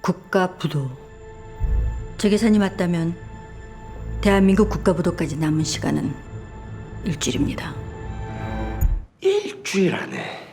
국가부도. 제 계산이 맞다면 대한민국 국가부도까지 남은 시간은 일주일입니다. 일주일 안에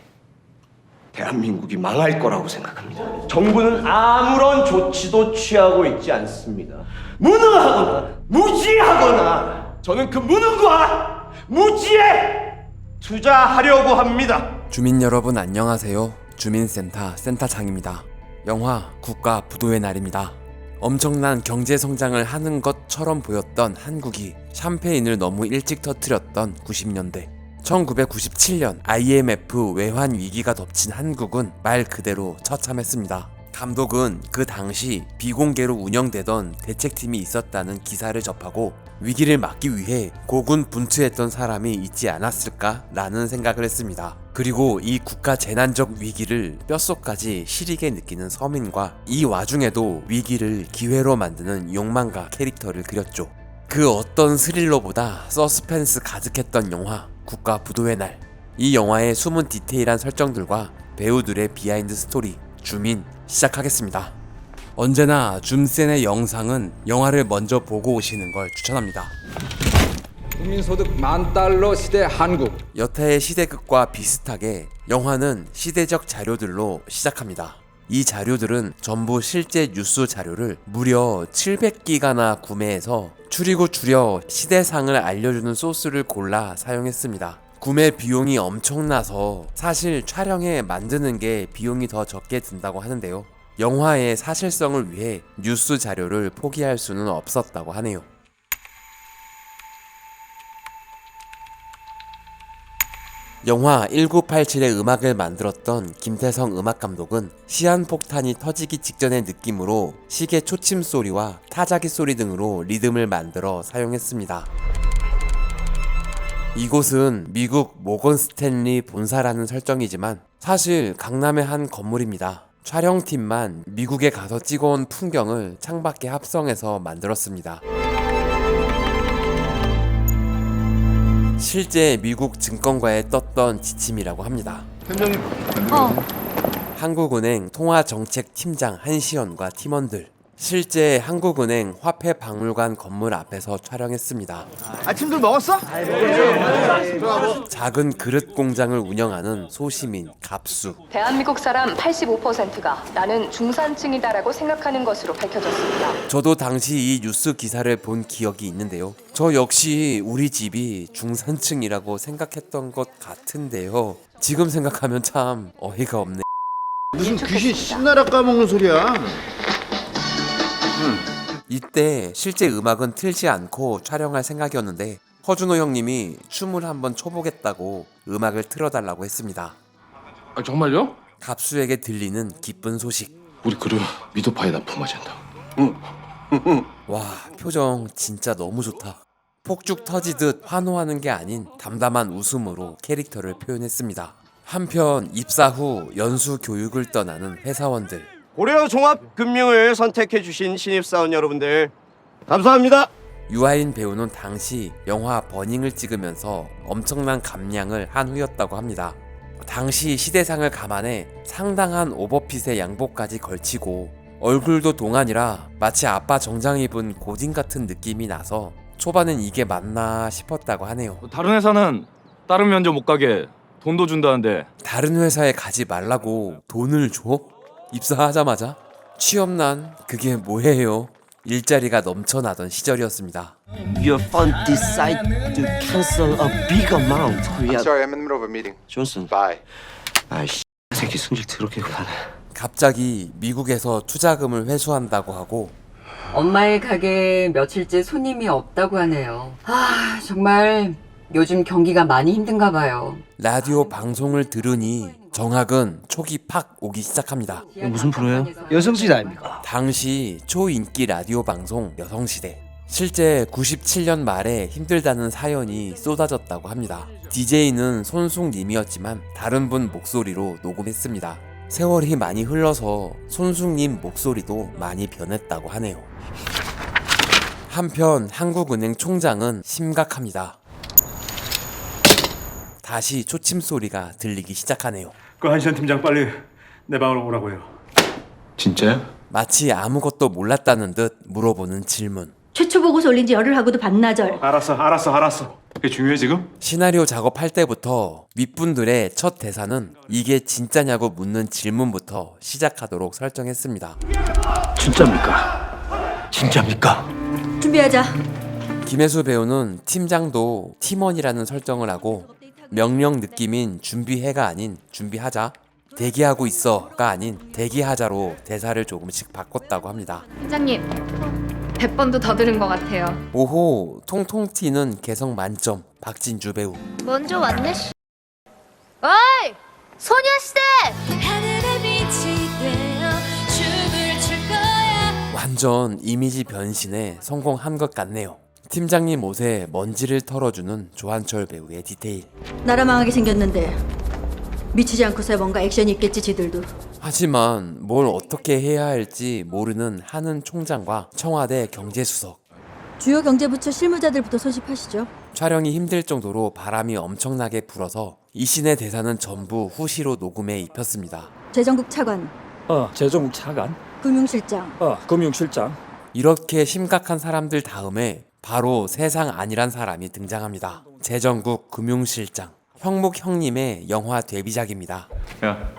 대한민국이 망할 거라고 생각합니다. 정부는 아무런 조치도 취하고 있지 않습니다. 무능하거나 무지하거나 저는 그 무능과 무지에 투자하려고 합니다. 주민 여러분 안녕하세요. 주민센터 센터장입니다. 영화 국가 부도의 날입니다. 엄청난 경제 성장을 하는 것처럼 보였던 한국이 샴페인을 너무 일찍 터뜨렸던 90년대. 1997년 IMF 외환 위기가 덮친 한국은 말 그대로 처참했습니다. 감독은 그 당시 비공개로 운영되던 대책팀이 있었다는 기사를 접하고 위기를 막기 위해 고군분투했던 사람이 있지 않았을까 라는 생각을 했습니다. 그리고 이 국가 재난적 위기를 뼛속까지 시리게 느끼는 서민과 이 와중에도 위기를 기회로 만드는 욕망가 캐릭터를 그렸죠. 그 어떤 스릴러보다 서스펜스 가득했던 영화 국가 부도의 날. 이 영화의 숨은 디테일한 설정들과 배우들의 비하인드 스토리 줌인 시작하겠습니다. 언제나 줌센의 영상은 영화를 먼저 보고 오시는 걸 추천합니다. 국민소득 $10,000 시대 한국. 여타의 시대극과 비슷하게 영화는 시대적 자료들로 시작합니다. 이 자료들은 전부 실제 뉴스 자료를 무려 700기가나 구매해서 추리고 줄여 시대상을 알려주는 소스를 골라 사용했습니다. 구매 비용이 엄청나서 사실 촬영에 만드는 게 비용이 더 적게 든다고 하는데요. 영화의 사실성을 위해 뉴스 자료를 포기할 수는 없었다고 하네요. 영화 1987의 음악을 만들었던 김태성 음악감독은 시한폭탄이 터지기 직전의 느낌으로 시계 초침 소리와 타자기 소리 등으로 리듬을 만들어 사용했습니다. 이곳은 미국 모건 스탠리 본사라는 설정이지만 사실 강남의 한 건물입니다. 촬영팀만 미국에 가서 찍어온 풍경을 창밖에 합성해서 만들었습니다. 실제 미국 증권가에 떴던 지침이라고 합니다. 한국은행 통화정책팀장 한시연과 팀원들, 실제 한국은행 화폐박물관 건물 앞에서 촬영했습니다. 아침들 먹었어? 작은 그릇 공장을 운영하는 소시민 갑수. 대한민국 사람 85%가 나는 중산층이다라고 생각하는 것으로 밝혀졌습니다. 저도 당시 이 뉴스 기사를 본 기억이 있는데요. 저 역시 우리 집이 중산층이라고 생각했던 것 같은데요. 지금 생각하면 참 어이가 없네. 무슨 귀신 신나라 까먹는 소리야. 이때 실제 음악은 틀지 않고 촬영할 생각이었는데 허준호 형님이 춤을 한번 춰보겠다고 음악을 틀어달라고 했습니다. 아, 정말요? 갑수에게 들리는 기쁜 소식. 우리 그래 미도파에 납품하잔다. 와, 표정 진짜 너무 좋다. 폭죽 터지듯 환호하는 게 아닌 담담한 웃음으로 캐릭터를 표현했습니다. 한편 입사 후 연수 교육을 떠나는 회사원들. 고려 종합금융을 선택해주신 신입사원 여러분들 감사합니다. 유아인 배우는 당시 영화 버닝을 찍으면서 엄청난 감량을 한 후였다고 합니다. 당시 시대상을 감안해 상당한 오버핏의 양복까지 걸치고 얼굴도 동안이라 마치 아빠 정장 입은 고딩 같은 느낌이 나서 초반엔 이게 맞나 싶었다고 하네요. 다른 회사는 다른 면접 못 가게 돈도 준다는데. 다른 회사에 가지 말라고 돈을 줘? 입사하자마자? 취업난 그게 뭐예요? 일자리가 넘쳐나던 시절이었습니다. Your fund decide to cancel a big amount. I'm sorry, I'm in the middle of a meeting. 존슨. Bye. 아이씨, 새끼 승질 더럽게 급하네. 갑자기 미국에서 투자금을 회수한다고 하고 엄마의 가게에 며칠째 손님이 없다고 하네요. 정말 요즘 경기가 많이 힘든가 봐요. 라디오 방송을 들으니 정학은 촉이 팍 오기 시작합니다. 무슨 프로예요? 여성시대 아닙니까? 당시 초인기 라디오 방송 여성시대. 실제 97년 말에 힘들다는 사연이 쏟아졌다고 합니다. DJ는 손숙님이었지만 다른 분 목소리로 녹음했습니다. 세월이 많이 흘러서 손숙님 목소리도 많이 변했다고 하네요. 한편 한국은행 총장은 심각합니다. 다시 초침 소리가 들리기 시작하네요. 그 한시현 팀장 빨리 내 방으로 오라고요. 진짜요? 마치 아무것도 몰랐다는 듯 물어보는 질문. 최초 보고서 올린 지 열흘 하고도 반나절. 알았어. 그게 중요해 지금? 시나리오 작업할 때부터 윗분들의 첫 대사는 이게 진짜냐고 묻는 질문부터 시작하도록 설정했습니다. 진짜입니까? 준비하자. 김혜수 배우는 팀장도 팀원이라는 설정을 하고 명령 느낌인 준비해가 아닌 준비하자, 대기하고 있어가 아닌 대기하자로 대사를 조금씩 바꿨다고 합니다. 팀장님, 100번도 더 들은 것 같아요. 오호, 통통 튀는 개성 만점 박진주 배우. 먼저 왔네. 어이! 소녀시대! 완전 이미지 변신에 성공한 것 같네요. 팀장님 옷에 먼지를 털어주는 조한철 배우의 디테일. 나라 망하게 생겼는데 미치지 않고서야 뭔가 액션이 있겠지 지들도. 하지만 뭘 어떻게 해야 할지 모르는 한은 총장과 청와대 경제수석. 주요 경제부처 실무자들부터 소집하시죠. 촬영이 힘들 정도로 바람이 엄청나게 불어서 이신의 대사는 전부 후시로 녹음에 입혔습니다. 재정국 차관, 재정국 차관. 금융실장, 금융실장. 이렇게 심각한 사람들 다음에 바로 세상 아니란 사람이 등장합니다. 재정국 금융실장. 형묵 형님의 영화 데뷔작입니다. 야,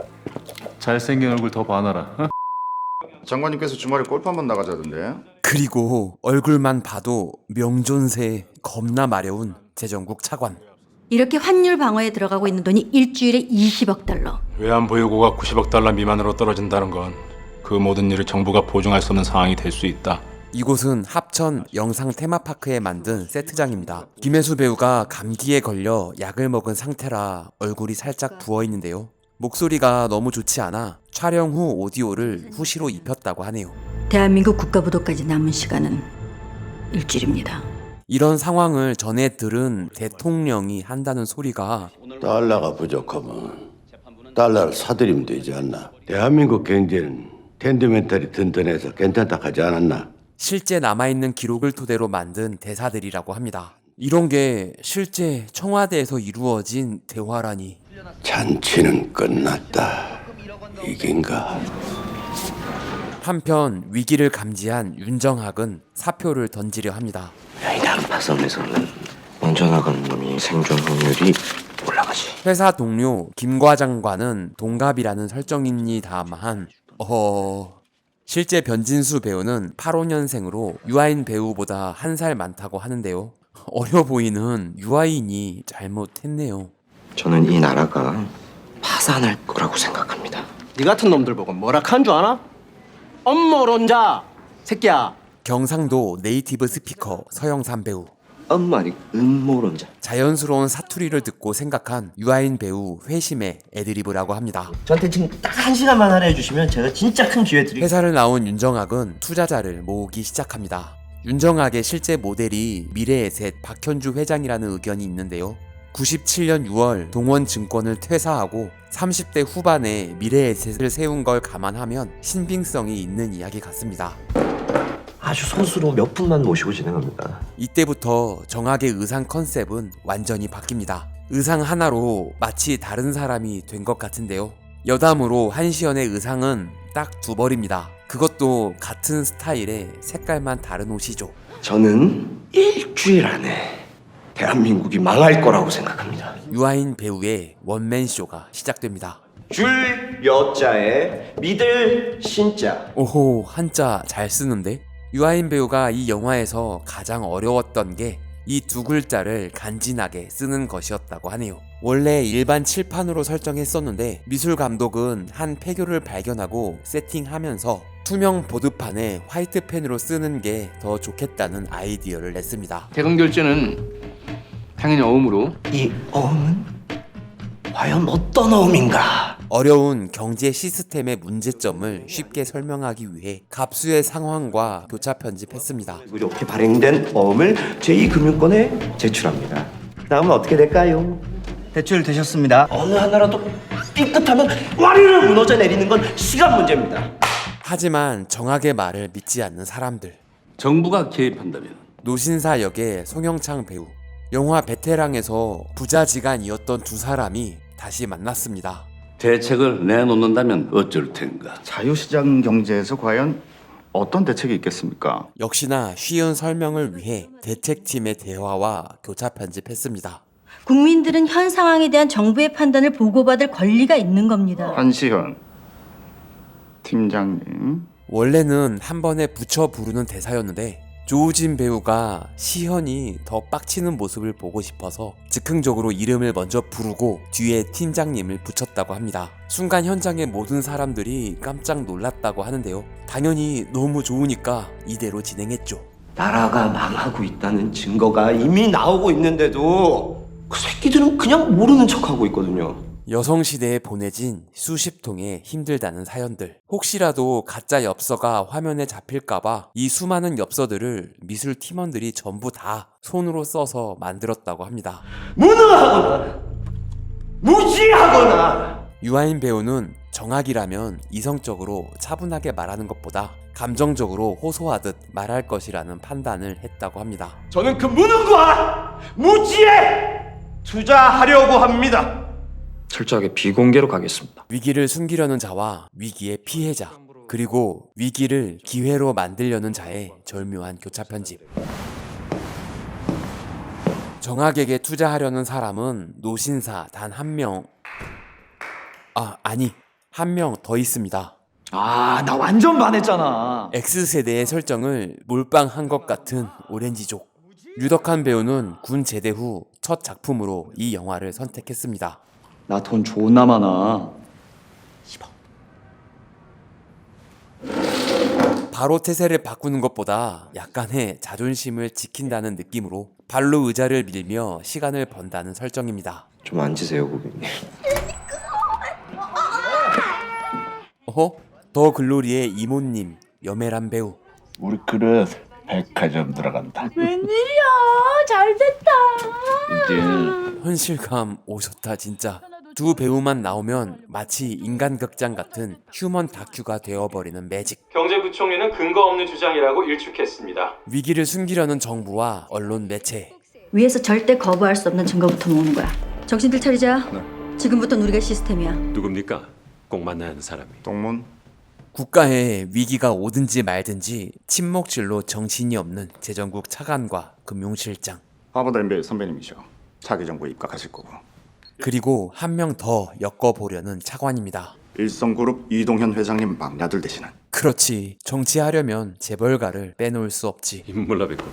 잘생긴 얼굴 더 봐놔라. 장관님께서 주말에 골프 한번 나가자던데. 그리고 얼굴만 봐도 명존세 겁나 마려운 재정국 차관. 이렇게 환율 방어에 들어가고 있는 돈이 일주일에 20억 달러. 외환보유고가 90억 달러 미만으로 떨어진다는 건 그 모든 일을 정부가 보증할 수 없는 상황이 될 수 있다. 이곳은 합천 영상 테마파크에 만든 세트장입니다. 김혜수 배우가 감기에 걸려 약을 먹은 상태라 얼굴이 살짝 부어있는데요. 목소리가 너무 좋지 않아 촬영 후 오디오를 후시로 입혔다고 하네요. 대한민국 국가부도까지 남은 시간은 일주일입니다. 이런 상황을 전에 들은 대통령이 한다는 소리가 달러가 부족하면 달러를 사들이면 되지 않나? 대한민국 경제는 텐드멘탈이 튼튼해서 괜찮다 하지 않았나? 실제 남아있는 기록을 토대로 만든 대사들이라고 합니다. 이런 게 실제 청와대에서 이루어진 대화라니. 잔치는 끝났다. 이긴가? 한편 위기를 감지한 윤정학은 사표를 던지려 합니다. 이 낙파섬에서는 먼저 나가는 놈이 생존 확률이 올라가지. 회사 동료 김 과장과는 동갑이라는 설정입니다만 실제 변진수 배우는 85년생으로 유아인 배우보다 한 살 많다고 하는데요. 어려 보이는 유아인이 잘못했네요. 저는 이 나라가 파산할 거라고 생각합니다. 네 같은 놈들 보고 뭐라 한 줄 아나? 엄모론자 새끼야. 경상도 네이티브 스피커 서영삼 배우. 엄마니 음모론자. 자연스러운 사투리를 듣고 생각한 유아인 배우 회심의 애드리브라고 합니다. 저한테 지금 딱 1시간만 할애해 주시면 제가 진짜 큰 기회 드릴게요. 회사를 나온 윤정학은 투자자를 모으기 시작합니다. 윤정학의 실제 모델이 미래에셋 박현주 회장이라는 의견이 있는데요. 97년 6월 동원증권을 퇴사하고 30대 후반에 미래에셋을 세운 걸 감안하면 신빙성이 있는 이야기 같습니다. 아주 소수로 몇 분만 모시고 진행합니다. 이때부터 정학의 의상 컨셉은 완전히 바뀝니다. 의상 하나로 마치 다른 사람이 된 것 같은데요. 여담으로 한시연의 의상은 딱 두 벌입니다. 그것도 같은 스타일의 색깔만 다른 옷이죠. 저는 일주일 안에 대한민국이 망할 거라고 생각합니다. 유아인 배우의 원맨쇼가 시작됩니다. 줄 여자에 믿을 신자. 오호, 한자 잘 쓰는데? 유아인 배우가 이 영화에서 가장 어려웠던 게 이 두 글자를 간지나게 쓰는 것이었다고 하네요. 원래 일반 칠판으로 설정했었는데 미술 감독은 한 폐교를 발견하고 세팅하면서 투명 보드판에 화이트펜으로 쓰는 게 더 좋겠다는 아이디어를 냈습니다. 대금 결제는 당연히 어음으로. 이 어음은 과연 어떤 어음인가? 어려운 경제 시스템의 문제점을 쉽게 설명하기 위해 갑수의 상황과 교차 편집했습니다. 이렇게 발행된 어음을 제2금융권에 제출합니다. 다음은 어떻게 될까요? 대출 되셨습니다. 어느 하나라도 삐끗하면 와르르 무너져 내리는 건 시간 문제입니다. 하지만 정학의 말을 믿지 않는 사람들. 정부가 개입한다면 노신사 역의 송영창 배우. 영화 베테랑에서 부자지간이었던 두 사람이 다시 만났습니다. 대책을 내놓는다면 어쩔 텐가? 자유시장 경제에서 과연 어떤 대책이 있겠습니까? 역시나 쉬운 설명을 위해 대책팀의 대화와 교차 편집했습니다. 국민들은 현 상황에 대한 정부의 판단을 보고받을 권리가 있는 겁니다. 한시현 팀장님. 원래는 한 번에 붙여 부르는 대사였는데 조우진 배우가 시현이 더 빡치는 모습을 보고 싶어서 즉흥적으로 이름을 먼저 부르고 뒤에 팀장님을 붙였다고 합니다. 순간 현장의 모든 사람들이 깜짝 놀랐다고 하는데요. 당연히 너무 좋으니까 이대로 진행했죠. 나라가 망하고 있다는 증거가 이미 나오고 있는데도 그 새끼들은 그냥 모르는 척하고 있거든요. 여성시대에 보내진 수십 통의 힘들다는 사연들. 혹시라도 가짜 엽서가 화면에 잡힐까봐 이 수많은 엽서들을 미술 팀원들이 전부 다 손으로 써서 만들었다고 합니다. 무능하거나 무지하거나. 유아인 배우는 정학이라면 이성적으로 차분하게 말하는 것보다 감정적으로 호소하듯 말할 것이라는 판단을 했다고 합니다. 저는 그 무능과 무지에 투자하려고 합니다. 철저하게 비공개로 가겠습니다. 위기를 숨기려는 자와 위기의 피해자, 그리고 위기를 기회로 만들려는 자의 절묘한 교차 편집. 정학에게 투자하려는 사람은 노신사 단 한 명. 한 명 더 있습니다. 나 완전 반했잖아. X세대의 설정을 몰빵한 것 같은 오렌지족. 유덕한 배우는 군 제대 후 첫 작품으로 이 영화를 선택했습니다. 나 돈 존나 많아. 바로 태세를 바꾸는 것보다 약간의 자존심을 지킨다는 느낌으로 발로 의자를 밀며 시간을 번다는 설정입니다. 좀 앉으세요, 고객님. 더 글로리의 이모님, 여메란 배우. 우리 그릇 백화점 들어간다. 웬일이야, 잘됐다. 이제 현실감 오셨다 진짜. 두 배우만 나오면 마치 인간극장 같은 휴먼 다큐가 되어버리는 매직. 경제부총리는 근거 없는 주장이라고 일축했습니다. 위기를 숨기려는 정부와 언론 매체. 위에서 절대 거부할 수 없는 증거부터 모으는 거야. 정신들 차리자. 지금부터 우리가 시스템이야. 누굽니까? 꼭 만나야 하는 사람이. 동문. 국가에 위기가 오든지 말든지 침묵질로 정신이 없는 재정국 차관과 금융실장. 하버드 MBA 선배님이셔. 자기 정부에 입각하실 거고. 그리고 한 명 더 엮어보려는 차관입니다. 일성그룹 이동현 회장님 막내들 되시는. 그렇지, 정치하려면 재벌가를 빼놓을 수 없지. 인물라 뵙고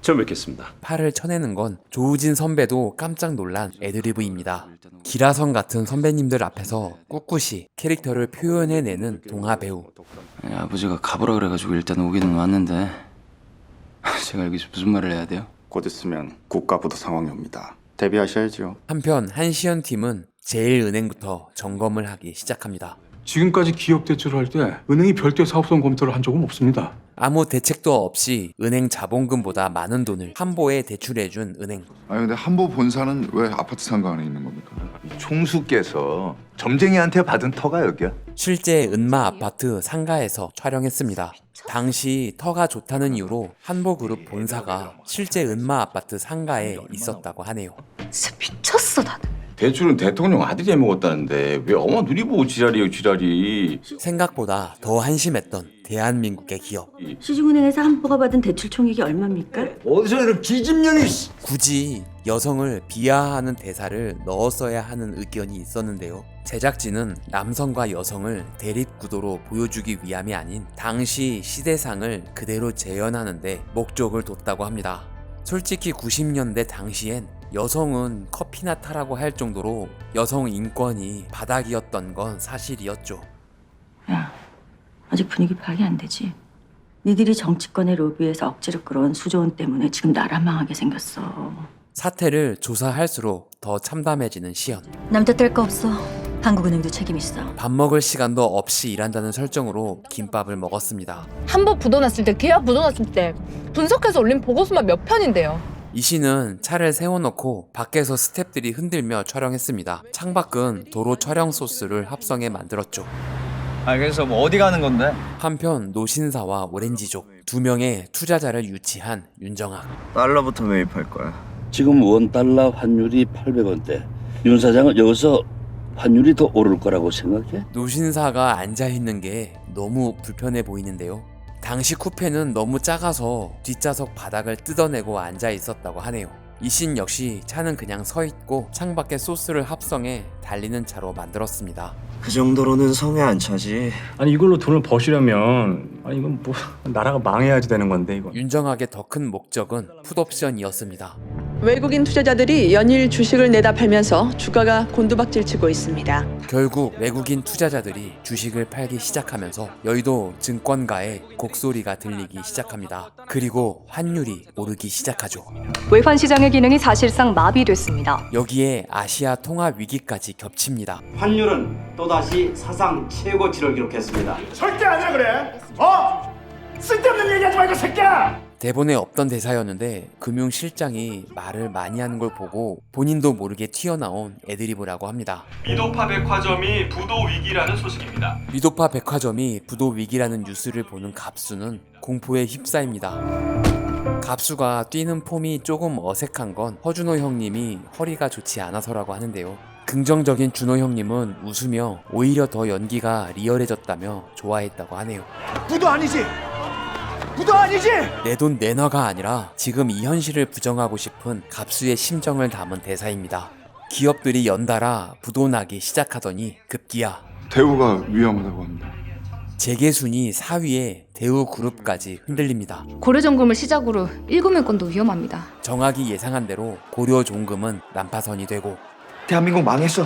처음 뵙겠습니다. 팔을 쳐내는 건 조우진 선배도 깜짝 놀란 애드리브입니다. 기라성 같은 선배님들 앞에서 꿋꿋이 캐릭터를 표현해내는 동화 배우. 아버지가 가보라 그래가지고 일단 오기는 왔는데 제가 여기서 무슨 말을 해야 돼요? 곧 있으면 국가부도 상황이 옵니다. 대비하셔야죠. 한편 한시현 팀은 제일은행부터 점검을 하기 시작합니다. 지금까지 기업 대출을 할 때 은행이 별도의 사업성 검토를 한 적은 없습니다. 아무 대책도 없이 은행 자본금보다 많은 돈을 한보에 대출해준 은행. 아니 근데 한보 본사는 왜 아파트 상가 안에 있는 겁니까? 총수께서 점쟁이한테 받은 터가 여기야. 실제 은마 아파트 상가에서 촬영했습니다. 당시 터가 좋다는 이유로 한보그룹 본사가 실제 은마 아파트 상가에 있었다고 하네요. 진짜 미쳤어 다들. 대출은 대통령 아들이 해먹었다는데 왜 어머 눈이 보고 지랄이에요 지랄이. 생각보다 더 한심했던 대한민국의 기업. 시중은행에서 한보가 받은 대출 총액이 얼마입니까? 어디서 이런 기집년이. 굳이 여성을 비하하는 대사를 넣었어야 하는 의견이 있었는데요. 제작진은 남성과 여성을 대립구도로 보여주기 위함이 아닌 당시 시대상을 그대로 재현하는데 목적을 뒀다고 합니다. 솔직히 90년대 당시엔 여성은 커피나 타라고 할 정도로 여성 인권이 바닥이었던 건 사실이었죠. 야, 아직 분위기 파악이 안 되지? 니들이 정치권의 로비에서 억지로 끌어온 수조원 때문에 지금 나라 망하게 생겼어. 사태를 조사할수록 더 참담해지는 시연. 남자 뗄 거 없어. 한국은행도 책임 있어. 밥 먹을 시간도 없이 일한다는 설정으로 김밥을 먹었습니다. 한보 부도났을 때, 계약 부도났을 때 분석해서 올린 보고서만 몇 편인데요. 이 씨는 차를 세워놓고 밖에서 스태프들이 흔들며 촬영했습니다. 창밖은 도로 촬영 소스를 합성해 만들었죠. 그래서 뭐 어디 가는 건데? 한편 노신사와 오렌지족 두 명의 투자자를 유치한 윤정학. 달러부터 매입할 거야. 지금 원 달러 환율이 800원대. 윤 사장은 여기서 환율이 더 오를 거라고 생각해? 노신사가 앉아있는 게 너무 불편해 보이는데요. 당시 쿠페는 너무 작아서 뒷좌석 바닥을 뜯어내고 앉아있었다고 하네요. 이 씬 역시 차는 그냥 서있고 창밖에 소스를 합성해 달리는 차로 만들었습니다. 그 정도로는 성에 안 차지. 아니 이걸로 돈을 버시려면 아니 이건 뭐 나라가 망해야지 되는 건데 이거. 윤정학의 더 큰 목적은 풋옵션이었습니다. 외국인 투자자들이 연일 주식을 내다 팔면서 주가가 곤두박질치고 있습니다. 결국 외국인 투자자들이 주식을 팔기 시작하면서 여의도 증권가에 곡소리가 들리기 시작합니다. 그리고 환율이 오르기 시작하죠. 외환 시장의 기능이 사실상 마비됐습니다. 여기에 아시아 통화 위기까지 겹칩니다. 환율은 또다시 사상 최고치를 기록했습니다. 절대 아니라 그래. 쓸데없는 얘기하지 말고 새끼야. 대본에 없던 대사였는데 금융실장이 말을 많이 하는 걸 보고 본인도 모르게 튀어나온 애드리브라고 합니다. 미도파 백화점이 부도 위기라는 소식입니다. 미도파 백화점이 부도 위기라는 뉴스를 보는 갑수는 공포에 휩싸입니다. 갑수가 뛰는 폼이 조금 어색한 건 허준호 형님이 허리가 좋지 않아서라고 하는데요. 긍정적인 준호 형님은 웃으며 오히려 더 연기가 리얼해졌다며 좋아했다고 하네요. 부도 아니지. 부도 아니지. 내 돈 내놔가 아니라 지금 이 현실을 부정하고 싶은 갑수의 심정을 담은 대사입니다. 기업들이 연달아 부도나기 시작하더니 급기야 대우가 위험하다고 합니다. 재계순위 4위에 대우그룹까지 흔들립니다. 고려정금을 시작으로 1금융권도 위험합니다. 정확히 예상한 대로 고려종금은 난파선이 되고 대한민국 망했어.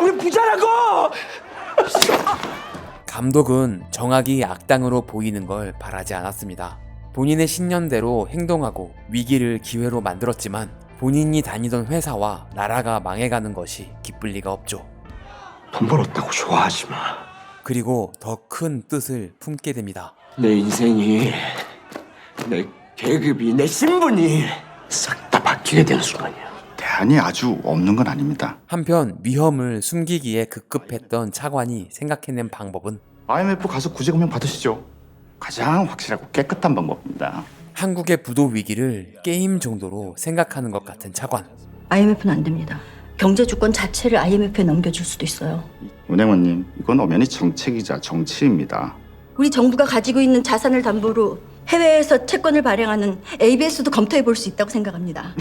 우리 부자라고. 감독은 정확히 악당으로 보이는 걸 바라지 않았습니다. 본인의 신념대로 행동하고 위기를 기회로 만들었지만 본인이 다니던 회사와 나라가 망해가는 것이 기쁠 리가 없죠. 돈 벌었다고 좋아하지 마. 그리고 더 큰 뜻을 품게 됩니다. 내 인생이, 내 계급이, 내 신분이 싹 다 바뀌게 되는 순간이야. 대안이 아주 없는 건 아닙니다. 한편 위험을 숨기기에 급급했던 차관이 생각해낸 방법은 IMF 가서 구제금융 받으시죠. 가장 확실하고 깨끗한 방법입니다. 한국의 부도 위기를 게임 정도로 생각하는 것 같은 차관. IMF는 안 됩니다. 경제 주권 자체를 IMF에 넘겨줄 수도 있어요. 은행원님, 이건 엄연히 정책이자 정치입니다. 우리 정부가 가지고 있는 자산을 담보로 해외에서 채권을 발행하는 ABS도 검토해 볼 수 있다고 생각합니다.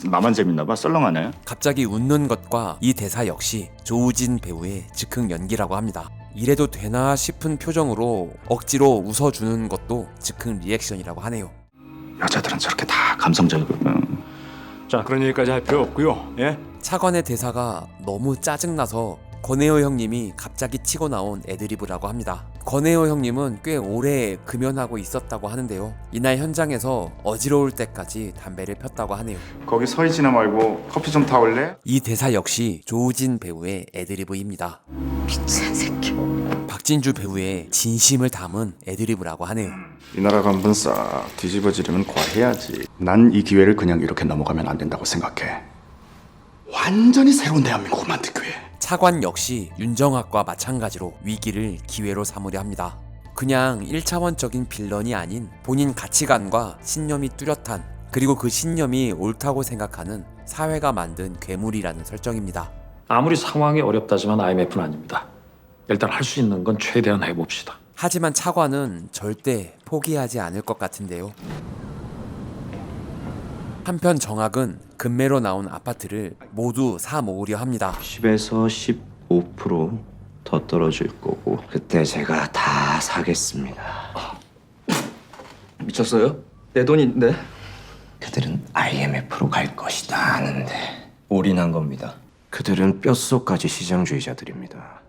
나만 재밌나 봐. 썰렁하네. 갑자기 웃는 것과 이 대사 역시 조우진 배우의 즉흥 연기라고 합니다. 이래도 되나 싶은 표정으로 억지로 웃어주는 것도 즉흥 리액션이라고 하네요. 여자들은 저렇게 다 감성적이거든. 자 그런 얘기까지 할 필요 없고요. 예? 차관의 대사가 너무 짜증나서 권혜호 형님이 갑자기 치고 나온 애드리브라고 합니다. 권혜호 형님은 꽤 오래 금연하고 있었다고 하는데요. 이날 현장에서 어지러울 때까지 담배를 폈다고 하네요. 거기 서 있지나 말고 커피 좀 타올래? 이 대사 역시 조우진 배우의 애드리브입니다. 미친 새끼. 박진주 배우의 진심을 담은 애드리브라고 하네요. 이 나라가 한번 싹 뒤집어지려면 과해야지. 난 이 기회를 그냥 이렇게 넘어가면 안 된다고 생각해. 완전히 새로운 대한민국을 만들기 위해. 차관 역시 윤정학과 마찬가지로 위기를 기회로 삼으려 합니다. 그냥 1차원적인 빌런이 아닌 본인 가치관과 신념이 뚜렷한, 그리고 그 신념이 옳다고 생각하는 사회가 만든 괴물이라는 설정입니다. 아무리 상황이 어렵다지만 IMF는 아닙니다. 일단 할 수 있는 건 최대한 해봅시다. 하지만 차관은 절대 포기하지 않을 것 같은데요. 한편 정학은 금매로 나온 아파트를 모두 사 모으려 합니다. 10에서 15% 더 떨어질 거고 그때 제가 다 사겠습니다. 미쳤어요? 내 돈인데. 그들은 IMF로 갈 것이다 하는데 올인한 겁니다. 그들은 뼛속까지 시장주의자들입니다.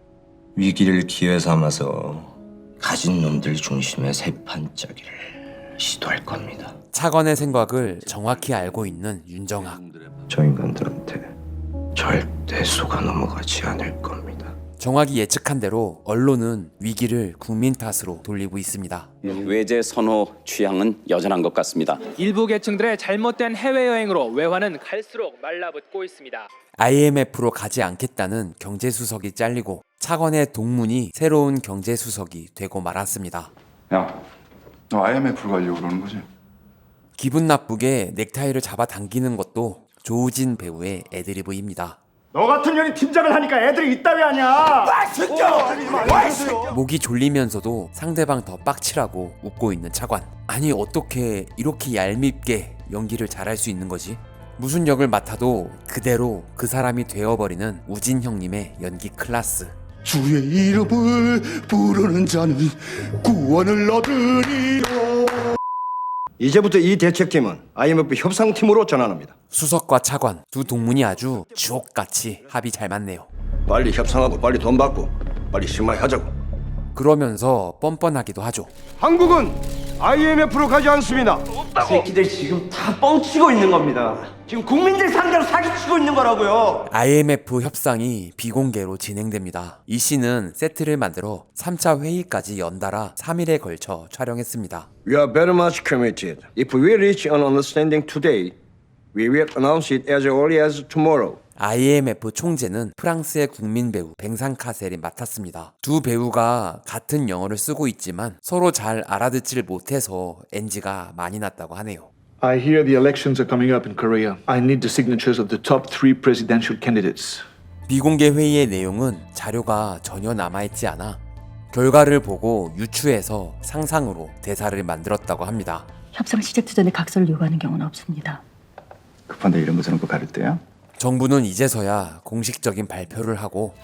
위기를 기회 삼아서 가진 놈들 중심의 새판짜기를 시도할 겁니다. 차관의 생각을 정확히 알고 있는 윤정학. 저 인간들한테 절대 속아 넘어가지 않을 겁니다. 정확히 예측한 대로 언론은 위기를 국민 탓으로 돌리고 있습니다. 외제 선호 취향은 여전한 것 같습니다. 일부 계층들의 잘못된 해외여행으로 외환은 갈수록 말라붙고 있습니다. IMF로 가지 않겠다는 경제수석이 잘리고 차관의 동문이 새로운 경제수석이 되고 말았습니다. 야, 너 IMF로 가려고 그러는 거지? 기분 나쁘게 넥타이를 잡아당기는 것도 조우진 배우의 애드리브입니다. 너 같은 년이 팀장을 하니까 애들이 이따위 하냐? 목이 졸리면서도 상대방 더 빡치라고 웃고 있는 차관. 아니 어떻게 이렇게 얄밉게 연기를 잘할 수 있는 거지? 무슨 역을 맡아도 그대로 그 사람이 되어버리는 우진 형님의 연기 클래스. 주의 이름을 부르는 자는 구원을 얻으리요. 이제부터 이 대책팀은 IMF 협상팀으로 전환합니다. 수석과 차관 두 동문이 아주 주옥같이 합이 잘 맞네요. 빨리 협상하고 빨리 돈 받고 빨리 심화하자고. 그러면서 뻔뻔하기도 하죠. 한국은 IMF로 가지 않습니다. 새끼들 지금 다 뻥치고 있는 겁니다. 지금 국민들 상대로 사기치고 있는 거라고요. IMF 협상이 비공개로 진행됩니다. 이 씨는 세트를 만들어 3차 회의까지 연달아 3일에 걸쳐 촬영했습니다. We are very much committed. If we reach an understanding today, we will announce it as early as tomorrow. IMF 총재는 프랑스의 국민 배우 뱅상 카셀이 맡았습니다. 두 배우가 같은 영어를 쓰고 있지만 서로 잘 알아듣질 못해서 NG가 많이 났다고 하네요. I hear the elections are coming up in Korea. I need the signatures of the top 3 presidential candidates. 비공개 회의의 내용은 자료가 전혀 남아있지 않아 결과를 보고 유추해서 상상으로 대사를 만들었다고 합니다. 협상 시작도 전에 각서를 요구하는 경우는 없습니다. 급한데 이런 거 저런 거 가릴 때야? 정부는 이제서야 공식적인 발표를 하고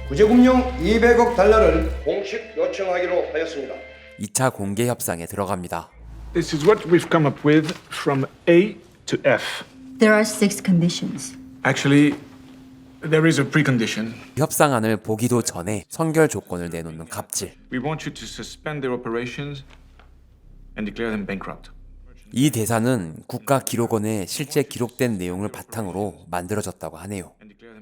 구제금융 200억 달러를 공식 요청하기로 하였습니다. 2차 공개 협상에 들어갑니다. This is what we've come up with from A to F. There are 6 conditions. Actually, there is a precondition. 협상안을 보기도 전에 선결 조건을 내놓는 갑질. We want you to suspend their operations and declare them bankrupt. 이 대사는 국가기록원에 실제 기록된 내용을 바탕으로 만들어졌다고 하네요.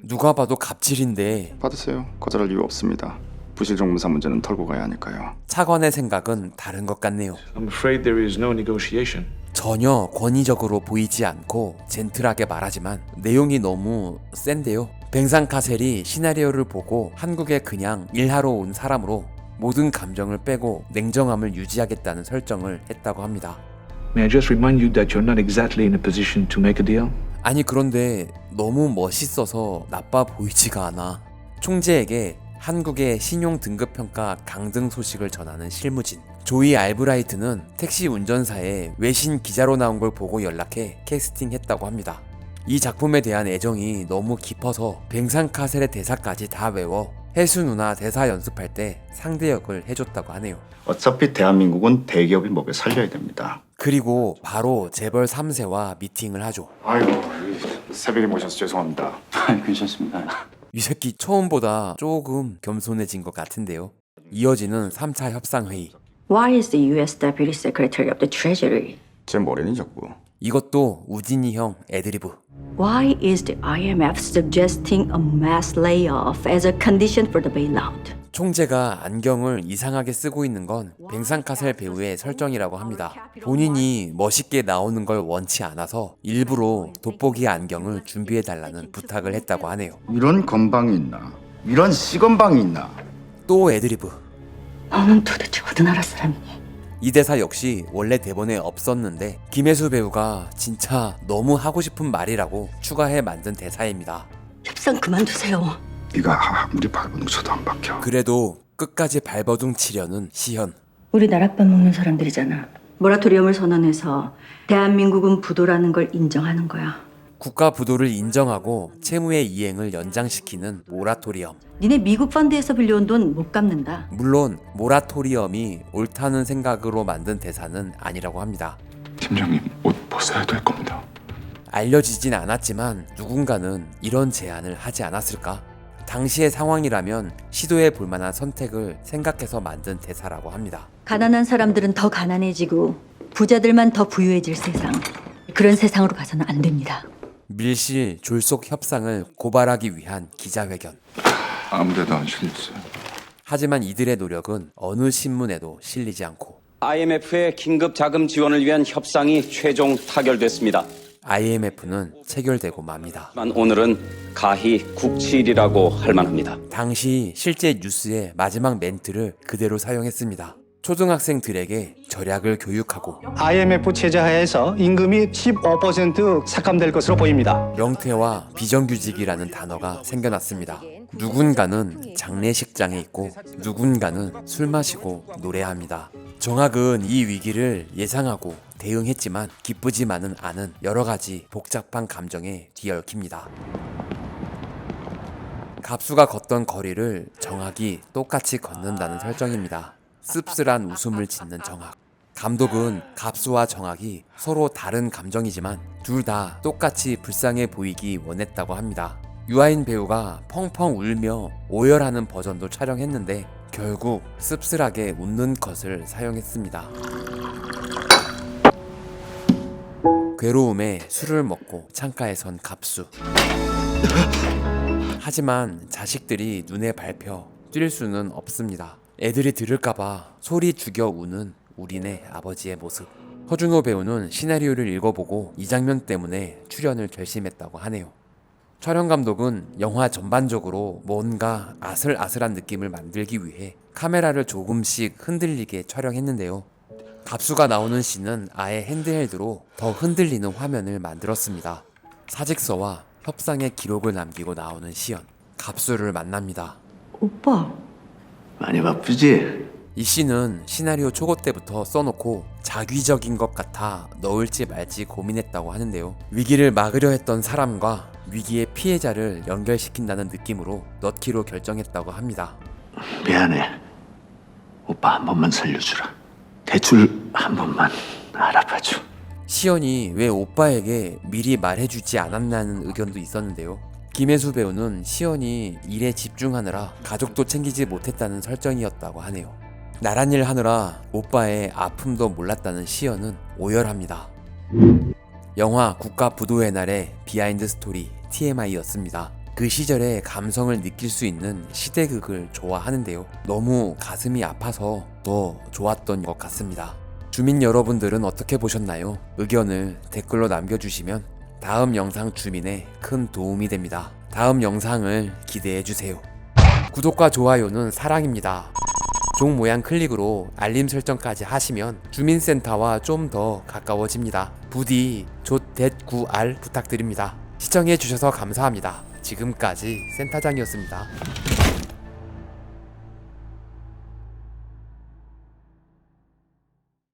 누가 봐도 갑질인데 받으세요. 거절할 이유 없습니다. 부실 정무사 문제는 털고 가야 하니까요. 차관의 생각은 다른 것 같네요. I'm afraid there is no negotiation. 전혀 권위적으로 보이지 않고 젠틀하게 말하지만 내용이 너무 센데요. 뱅상 카셀이 시나리오를 보고 한국에 그냥 일하러 온 사람으로 모든 감정을 빼고 냉정함을 유지하겠다는 설정을 했다고 합니다. May I just remind you that you're not exactly in a position to make a deal? 아니 그런데 너무 멋있어서 나빠 보이지가 않아. 총재에게 한국의 신용 등급 평가 강등 소식을 전하는 실무진. 조이 알브라이트는 택시 운전사에 외신 기자로 나온 걸 보고 연락해 캐스팅했다고 합니다. 이 작품에 대한 애정이 너무 깊어서 뱅상 카셀의 대사까지 다 외워 혜수 누나 대사 연습할 때 상대 역을 해줬다고 하네요. 어차피 대한민국은 대기업이 먹여 살려야 됩니다. 그리고 바로 재벌 3세와 미팅을 하죠. 아이고 새벽에 모셔서 죄송합니다. 괜찮습니다. 이 새끼 처음보다 조금 겸손해진 것 같은데요. 이어지는 3차 협상회의. Why is the U.S. Deputy Secretary of the Treasury? 제 머리는 자꾸. 이것도 우진이 형 애드리브. Why is the IMF suggesting a mass layoff as a condition for the bailout? 총재가 안경을 이상하게 쓰고 있는 건 뱅상 카셀 배우의 설정이라고 합니다. 본인이 멋있게 나오는 걸 원치 않아서 일부러 돋보기 안경을 준비해달라는 부탁을 했다고 하네요. 이런 건방이 있나? 이런 시건방이 있나? 또 애드리브. 너는 도대체 어느 나라 사람이니? 이 대사 역시 원래 대본에 없었는데 김혜수 배우가 진짜 너무 하고 싶은 말이라고 추가해 만든 대사입니다. 협상 그만두세요. 네가 아무리 발버둥 쳐도 안 박혀. 그래도 끝까지 발버둥 치려는 시현. 우리 나랏밥 먹는 사람들이잖아. 모라토리엄을 선언해서 대한민국은 부도라는 걸 인정하는 거야. 국가 부도를 인정하고 채무의 이행을 연장시키는 모라토리엄. 니네 미국 펀드에서 빌려온 돈 못 갚는다. 물론 모라토리엄이 옳다는 생각으로 만든 대사는 아니라고 합니다. 팀장님 옷 벗어야 될 겁니다. 알려지진 않았지만 누군가는 이런 제안을 하지 않았을까? 당시의 상황이라면 시도해 볼 만한 선택을 생각해서 만든 대사라고 합니다. 가난한 사람들은 더 가난해지고 부자들만 더 부유해질 세상. 그런 세상으로 가서는 안 됩니다. 밀실 졸속 협상을 고발하기 위한 기자회견. 아무데도 안 실렸어요. 하지만 이들의 노력은 어느 신문에도 실리지 않고 IMF의 긴급 자금 지원을 위한 협상이 최종 타결됐습니다. IMF는 체결되고 맙니다. 오늘은 가히 국치일이라고 할 만합니다. 당시 실제 뉴스의 마지막 멘트를 그대로 사용했습니다. 초등학생들에게 절약을 교육하고 IMF 체제하에서 임금이 15% 삭감될 것으로 보입니다. 명태와 비정규직이라는 단어가 생겨났습니다. 누군가는 장례식장에 있고 누군가는 술 마시고 노래합니다. 정학은 이 위기를 예상하고 대응했지만 기쁘지만은 않은 여러 가지 복잡한 감정에 뒤얽힙니다. 갑수가 걷던 거리를 정학이 똑같이 걷는다는 설정입니다. 씁쓸한 웃음을 짓는 정학. 감독은 갑수와 정학이 서로 다른 감정이지만 둘 다 똑같이 불쌍해 보이기 원했다고 합니다. 유아인 배우가 펑펑 울며 오열하는 버전도 촬영했는데 결국 씁쓸하게 웃는 컷을 사용했습니다. 괴로움에 술을 먹고 창가에 선 갑수. 하지만 자식들이 눈에 밟혀 뛸 수는 없습니다. 애들이 들을까봐 소리 죽여 우는 우리네 아버지의 모습. 허준호 배우는 시나리오를 읽어보고 이 장면 때문에 출연을 결심했다고 하네요. 촬영 감독은 영화 전반적으로 뭔가 아슬아슬한 느낌을 만들기 위해 카메라를 조금씩 흔들리게 촬영했는데요. 갑수가 나오는 씬은 아예 핸드헬드로 더 흔들리는 화면을 만들었습니다. 사직서와 협상의 기록을 남기고 나오는 시연. 갑수를 만납니다. 오빠. 많이 바쁘지? 이 씬은 시나리오 초고 때부터 써놓고 자기적인 것 같아 넣을지 말지 고민했다고 하는데요. 위기를 막으려 했던 사람과 위기의 피해자를 연결시킨다는 느낌으로 넣기로 결정했다고 합니다. 미안해. 오빠 한 번만 살려주라. 대출 한 번만 알아봐줘. 시연이 왜 오빠에게 미리 말해주지 않았냐는 의견도 있었는데요. 김혜수 배우는 시연이 일에 집중하느라 가족도 챙기지 못했다는 설정이었다고 하네요. 나란 일 하느라 오빠의 아픔도 몰랐다는 시연은 오열합니다. 영화 국가부도의 날의 비하인드 스토리 TMI였습니다. 그 시절의 감성을 느낄 수 있는 시대극을 좋아하는데요. 너무 가슴이 아파서 더 좋았던 것 같습니다. 주민 여러분들은 어떻게 보셨나요? 의견을 댓글로 남겨주시면 다음 영상 주민에 큰 도움이 됩니다. 다음 영상을 기대해주세요. 구독과 좋아요는 사랑입니다. 종 모양 클릭으로 알림 설정까지 하시면 주민센터와 좀 더 가까워집니다. 부디 조.9R 부탁드립니다. 시청해주셔서 감사합니다. 지금까지 센터장이었습니다.